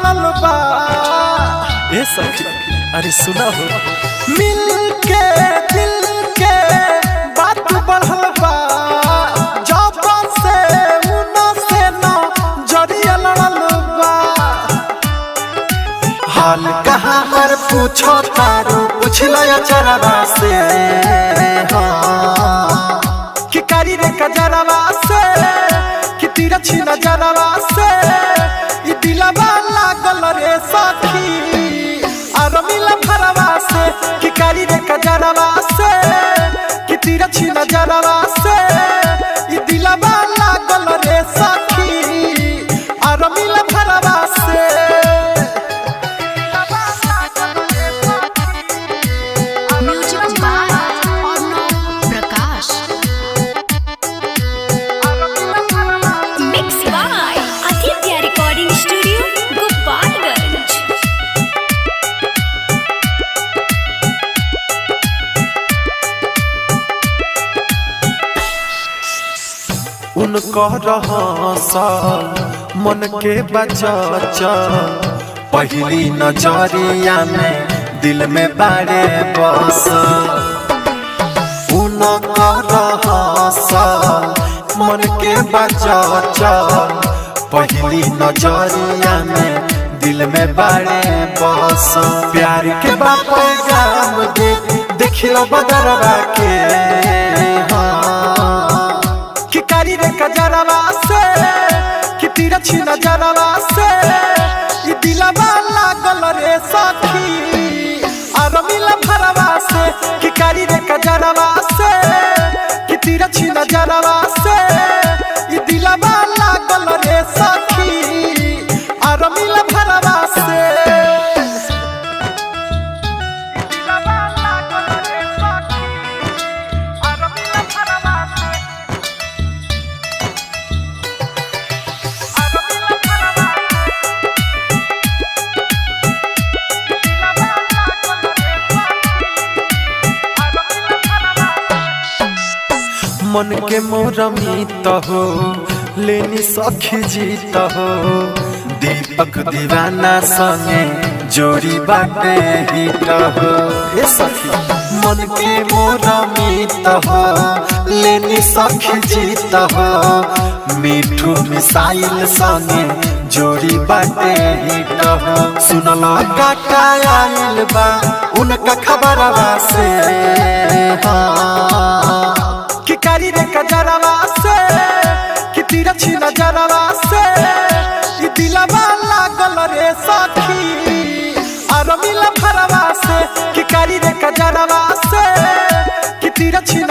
लड़ल बा। ए सखी अरे सुना हो, मिल के दिल के बात बढ़ल बा, जब से उना से ना जरिया लड़ल बा। हाल कहाँ हर पूछो तारू पूछला या चरवा से, हाँ कि कारी रे कजरवा से कि तीर छीना जरवा से, ई दिलवा लागल रे सखी आर मिला भरवा से, कि कारी रे कजरवा से कि तीर छीना जरवा से, ई दिलवा लागल रे सखी आर मिला भरवा से। उनको मन के बचा पहली नजरिया में दिल में बारे बस। उनको मन के बचा पहली नजरिया में दिल में बारे बस। प्यार के बाप गाम देखियो बदरवा के, कि कारी रे कजरवा से कि तीर छीना जरवा से, ई दिलवा लागल रे सखी आर मिला भरवा से, कि कारी रे कजरवा से कि तीर छीना जरवा से, ई दिलवा लागल रे सखी आर मिला भरवा से। मन के मोरमित हो लेनी सखी जीत हो, दीपक दीवाना संगे जोड़ी बाटे हिट हो। ए सखी मन के मोरमित हो लेनी सखी जीत हो, मिठू मिसाइल संगे जोड़ी बाटे हिट हो। सुनला काका आइल बा उनका खबरवा से, हाँ कि कारी रे कजरवा से कि तीर छीना जरवा से, ई दिलवा लागल रे सखी आर मिला भरवा से, कि कारी रे कजरवा से कि तीर छीना